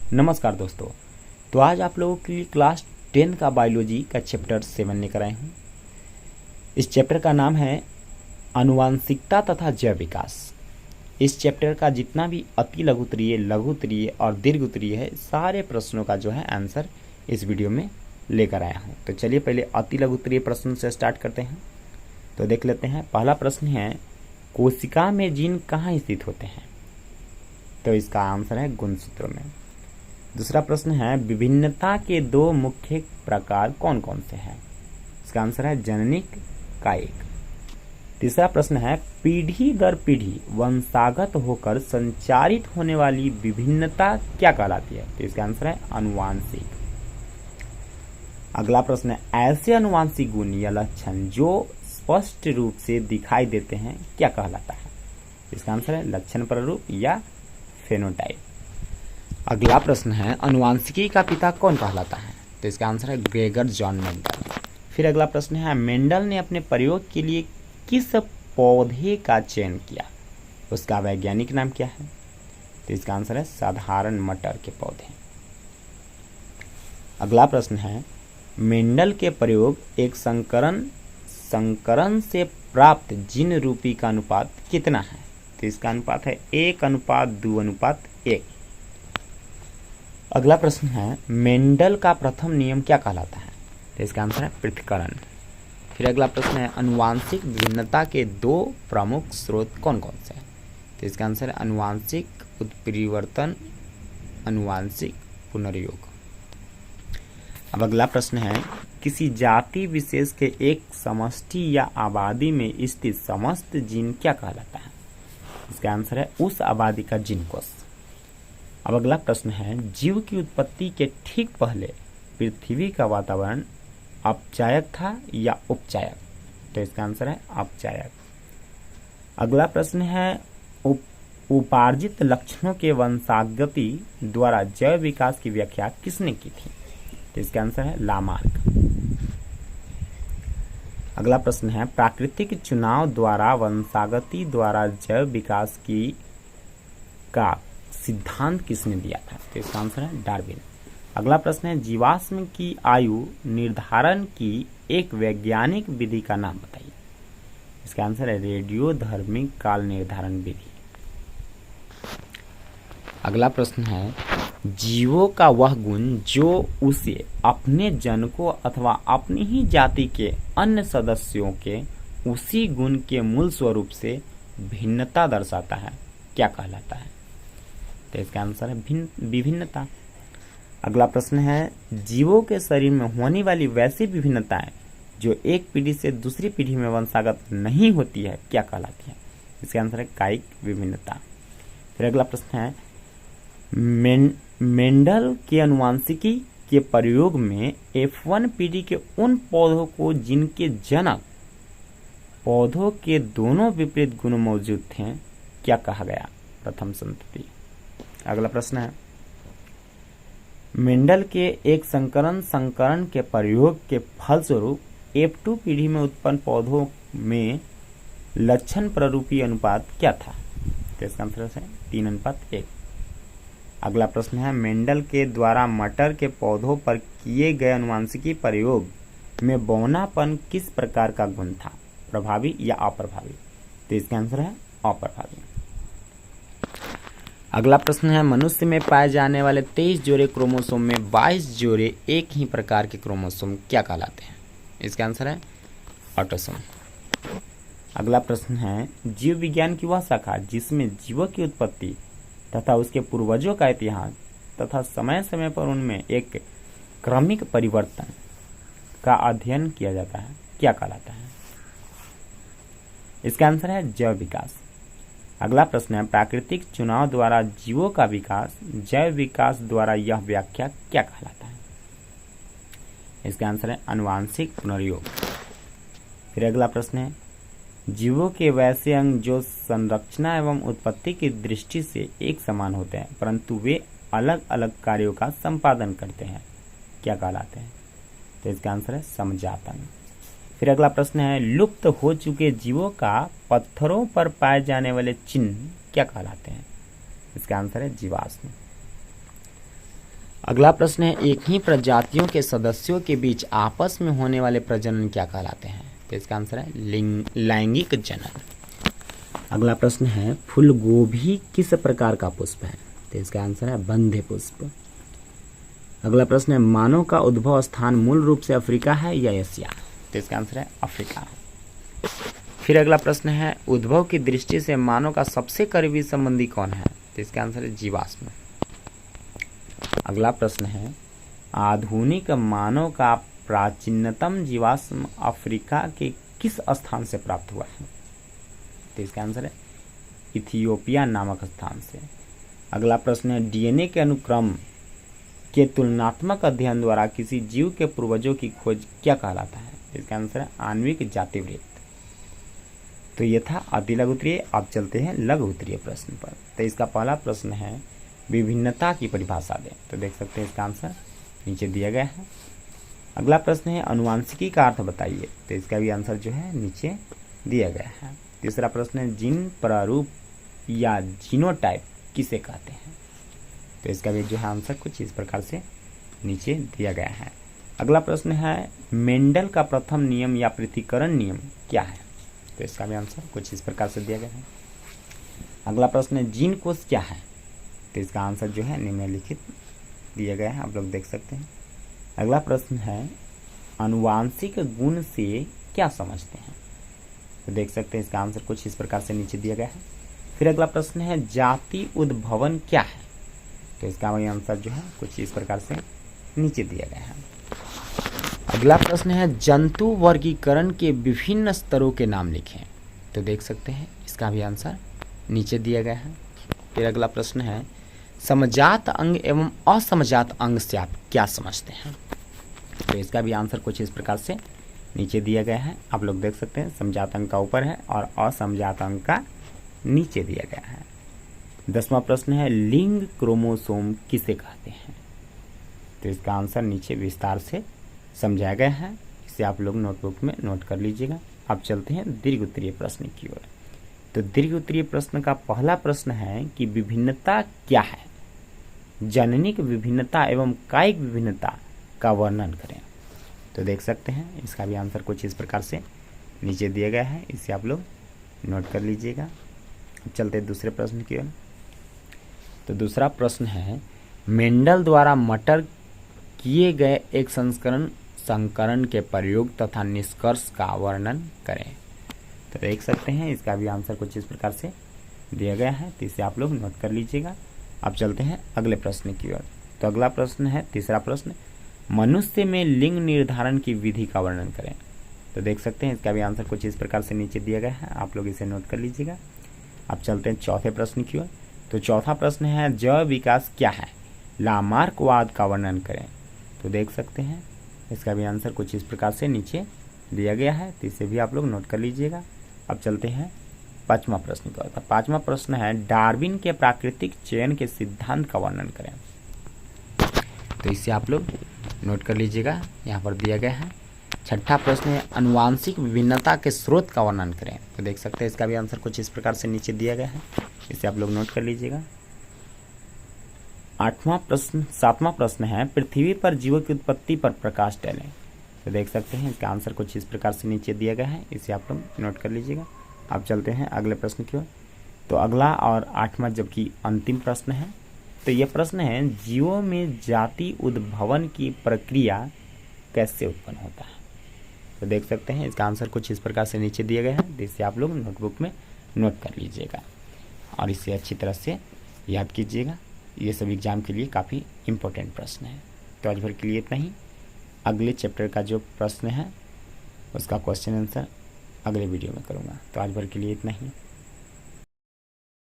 नमस्कार दोस्तों। तो आज आप लोगों के लिए क्लास 10 का बायोलॉजी का चैप्टर 7 लेकर आए हूँ। इस चैप्टर का नाम है आनुवांशिकता तथा जैव विकास। इस चैप्टर का जितना भी अति लघुत्तरीय, लघुत्तरीय और दीर्घोत्तरीय है, सारे प्रश्नों का जो है आंसर इस वीडियो में लेकर आया हूँ। तो चलिए पहले अति लघुत्तरीय प्रश्न से स्टार्ट करते हैं। तो देख लेते हैं। पहला प्रश्न है, कोशिका में जीन कहाँ स्थित होते हैं? तो इसका आंसर है गुणसूत्रों में। दूसरा प्रश्न है, विभिन्नता के दो मुख्य प्रकार कौन कौन से हैं? इसका आंसर है जननिक, कायिक। तीसरा प्रश्न है, पीढ़ी दर पीढ़ी वंशागत होकर संचारित होने वाली विभिन्नता क्या कहलाती है? तो इसका आंसर है अनुवांशिक। अगला प्रश्न है, ऐसे अनुवांशिक गुण या लक्षण जो स्पष्ट रूप से दिखाई देते हैं क्या कहलाता है? इसका आंसर है लक्षण प्ररूप या फेनोटाइप। अगला प्रश्न है, अनुवांशिकी का पिता कौन कहलाता है? तो इसका आंसर है ग्रेगर जॉन मेंडल। फिर अगला प्रश्न है, मेंडल ने अपने प्रयोग के लिए किस पौधे का चयन किया? उसका वैज्ञानिक नाम क्या है? तो इसका आंसर है साधारण मटर के पौधे। अगला प्रश्न है, मेंडल के प्रयोग एक संकरण से प्राप्त जीन रूपी का अनुपात कितना है? तो इसका अनुपात है 1:2:1। अगला प्रश्न है, मेंडल का प्रथम नियम क्या कहलाता है? तो इसका आंसर है पृथक्करण। फिर अगला प्रश्न है, अनुवांशिक विभिन्नता के दो प्रमुख स्रोत कौन कौन से हैं? तो इसका आंसर है अनुवांशिक उत्परिवर्तन, अनुवांशिक पुनर्योग। अब अगला प्रश्न है, किसी जाति विशेष के एक समष्टि या आबादी में स्थित समस्त जीन क्या कहलाता है? इसका आंसर है उस आबादी का जीन कोष। अब अगला प्रश्न है, जीव की उत्पत्ति के ठीक पहले पृथ्वी का वातावरण अपचायक था या उपचायक? तो इसका आंसर है अपचायक। अगला प्रश्न है, उपार्जित लक्षणों के वंशागति द्वारा जैव विकास की व्याख्या किसने की थी? तो इसका आंसर है लामार्क। अगला प्रश्न है, प्राकृतिक चुनाव द्वारा वंशागति द्वारा जैव विकास का सिद्धांत किसने दिया था? तो इसका आंसर है डार्विन। अगला प्रश्न है, जीवाश्म की आयु निर्धारण की एक वैज्ञानिक विधि का नाम बताइए। इसका आंसर है रेडियोधर्मिक काल निर्धारण विधि। अगला प्रश्न है, जीवों का वह गुण जो उसे अपने जनकों अथवा अपनी ही जाति के अन्य सदस्यों के उसी गुण के मूल स्वरूप से भिन्नता दर्शाता है क्या कहलाता है? तो इसका आंसर है विभिन्नता। अगला प्रश्न है, जीवों के शरीर में होने वाली वैसी विभिन्नताएं जो एक पीढ़ी से दूसरी पीढ़ी में वंशागत नहीं होती है क्या कहलाती है? इसका आंसर है कायिक विभिन्नता। फिर अगला प्रश्न है, मेंडल के अनुवांशिकी के प्रयोग में F1 पीढ़ी के उन पौधों को जिनके जनक पौधों के दोनों विपरीत गुण मौजूद थे क्या कहा गया? प्रथम संतति। अगला प्रश्न है, मेंडल के एक संकरण के प्रयोग के फलस्वरूप F2 पीढ़ी में उत्पन्न पौधों में लक्षण प्ररूपी अनुपात क्या था? तो इसका आंसर है 3:1। अगला प्रश्न है, मेंडल के द्वारा मटर के पौधों पर किए गए अनुवांशिकी प्रयोग में बौनापन किस प्रकार का गुण था, प्रभावी या अप्रभावी? तो इसका आंसर है अप्रभावी। अगला प्रश्न है, मनुष्य में पाए जाने वाले 23 जोड़े क्रोमोसोम में 22 जोड़े एक ही प्रकार के क्रोमोसोम क्या कहलाते हैं? इसका आंसर है ऑटोसोम। अगला प्रश्न है, जीव विज्ञान की वह शाखा जिसमें जीवों की उत्पत्ति तथा उसके पूर्वजों का इतिहास तथा समय समय पर उनमें एक क्रमिक परिवर्तन का अध्ययन किया जाता है क्या कहलाता है? इसका आंसर है जैव विकास। अगला प्रश्न है, प्राकृतिक चुनाव द्वारा जीवों का विकास जैव विकास द्वारा यह व्याख्या क्या कहलाता है? इसका आंसर है अनुवांशिक पुनर्योग। फिर अगला प्रश्न है, जीवों के वैसे अंग जो संरचना एवं उत्पत्ति की दृष्टि से एक समान होते हैं परंतु वे अलग अलग कार्यों का संपादन करते हैं क्या कहलाते हैं? तो इसका आंसर है समजातन। फिर अगला प्रश्न है, लुप्त हो चुके जीवों का पत्थरों पर पाए जाने वाले चिन्ह क्या कहलाते हैं? इसका आंसर है जीवाश्म। अगला प्रश्न है एक ही प्रजातियों के सदस्यों के बीच आपस में होने वाले प्रजनन क्या कहलाते हैं? तो इसका आंसर है लैंगिक जनन। अगला प्रश्न है फूलगोभी किस प्रकार का पुष्प है? तो इसका आंसर है बंध्य पुष्प। अगला प्रश्न है मानव का उद्भव स्थान मूल रूप से अफ्रीका है या एशिया? तो इसका आंसर है अफ्रीका। फिर अगला प्रश्न है उद्भव की दृष्टि से मानव का सबसे करीबी संबंधी कौन है? तो इसका आंसर है जीवाश्म। अगला प्रश्न है आधुनिक मानव का प्राचीनतम जीवाश्म अफ्रीका के किस स्थान से प्राप्त हुआ है? तो इसका आंसर है इथियोपिया नामक स्थान से। अगला प्रश्न है डीएनए के अनुक्रम के तुलनात्मक अध्ययन द्वारा किसी जीव के पूर्वजों की खोज क्या कहलाता है? इसका आंसर है आणविक जातिवृत्त। तो ये था अति लघु उत्तरीय। अब चलते हैं लघु उत्तरीय प्रश्न पर। तो इसका पहला प्रश्न है विभिन्नता की परिभाषा दें। तो देख सकते हैं इसका आंसर नीचे दिया गया है। अगला प्रश्न है अनुवांशिकी का अर्थ बताइए। तो इसका भी आंसर जो है नीचे दिया गया है। तीसरा प्रश्न है जीन प्रारूप या जीनोटाइप किसे कहते हैं? तो इसका भी जो है आंसर कुछ इस प्रकार से नीचे दिया गया है। अगला प्रश्न है मेंडल का प्रथम नियम या पृथक्करण नियम क्या है? तो इसका भी आंसर कुछ इस प्रकार से दिया गया है। अगला प्रश्न है जीन कोश क्या है? तो इसका आंसर जो है निम्नलिखित दिया गया है, आप लोग देख सकते हैं। अगला प्रश्न है आनुवांशिक गुण से क्या समझते हैं? तो देख सकते हैं इसका आंसर कुछ इस प्रकार से नीचे दिया गया है। फिर अगला प्रश्न है जाति उद्भवन क्या है? तो इसका वही आंसर जो है कुछ इस प्रकार से नीचे दिया गया है। अगला प्रश्न है जंतु वर्गीकरण के विभिन्न स्तरों के नाम लिखें। तो देख सकते हैं इसका भी आंसर नीचे दिया गया है। फिर अगला प्रश्न है समजात अंग एवं असमजात अंग से आप क्या समझते हैं? तो इसका भी आंसर कुछ इस प्रकार से नीचे दिया गया है, आप लोग देख सकते हैं। समजात अंग का ऊपर है और असमजात अंग का नीचे दिया गया है। 10वां प्रश्न है लिंग क्रोमोसोम किसे कहते हैं? तो इसका आंसर नीचे विस्तार से समझाया गया है, इसे आप लोग नोटबुक में नोट कर लीजिएगा। अब चलते हैं दीर्घ उत्तरीय प्रश्न की ओर। तो दीर्घ उत्तरीय प्रश्न का पहला प्रश्न है कि विभिन्नता क्या है? जननिक विभिन्नता एवं कायिक विभिन्नता का वर्णन करें। तो देख सकते हैं इसका भी आंसर कुछ इस प्रकार से नीचे दिया गया है, इसे आप लोग नोट कर लीजिएगा। अब चलते हैं दूसरे प्रश्न की ओर। तो दूसरा प्रश्न है मेंडल द्वारा मटर किए गए एक संकरण के प्रयोग तथा निष्कर्ष का वर्णन करें। तो देख सकते हैं इसका भी आंसर कुछ इस प्रकार से दिया गया है, तो इसे आप लोग नोट कर लीजिएगा। अब चलते हैं अगले प्रश्न की ओर। तो अगला प्रश्न है तीसरा प्रश्न मनुष्य में लिंग निर्धारण की विधि का वर्णन करें। तो देख सकते हैं इसका भी आंसर कुछ इस प्रकार से नीचे दिया गया है, आप लोग इसे नोट कर लीजिएगा। अब चलते हैं चौथे प्रश्न की ओर। तो चौथा प्रश्न है जैव विकास क्या है? लामार्कवाद का वर्णन करें। तो देख सकते हैं इसका भी आंसर कुछ इस प्रकार से नीचे दिया गया है, तो इसे भी आप लोग नोट कर लीजिएगा। अब चलते हैं पांचवा प्रश्न की ओर। पांचवा प्रश्न है डार्विन के प्राकृतिक चयन के सिद्धांत का वर्णन करें। तो इसे आप लोग नोट कर लीजिएगा, यहाँ पर दिया गया है। छठा प्रश्न है आनुवांशिक विभिन्नता के स्रोत का वर्णन करें। तो देख सकते हैं इसका भी आंसर कुछ इस प्रकार से नीचे दिया गया है, इसे आप लोग नोट कर लीजिएगा। सातवां प्रश्न है पृथ्वी पर जीवों की उत्पत्ति पर प्रकाश डालें। तो देख सकते हैं इसका आंसर कुछ इस प्रकार से नीचे दिया गया है, इसे आप लोग नोट कर लीजिएगा। अब चलते हैं अगले प्रश्न की ओर। तो अगला और आठवां जबकि अंतिम प्रश्न है। तो यह प्रश्न है जीवों में जाति उद्भवन की प्रक्रिया कैसे उत्पन्न होता है? तो देख सकते हैं इसका आंसर कुछ इस प्रकार से नीचे दिया गया है, जिससे आप लोग नोटबुक में नोट कर लीजिएगा और इसे अच्छी तरह से याद कीजिएगा। ये सब एग्जाम के लिए काफ़ी इम्पोर्टेंट प्रश्न है। तो आज भर के लिए इतना ही। अगले चैप्टर का जो प्रश्न है उसका क्वेश्चन आंसर अगले वीडियो में करूँगा। तो आज भर के लिए इतना ही।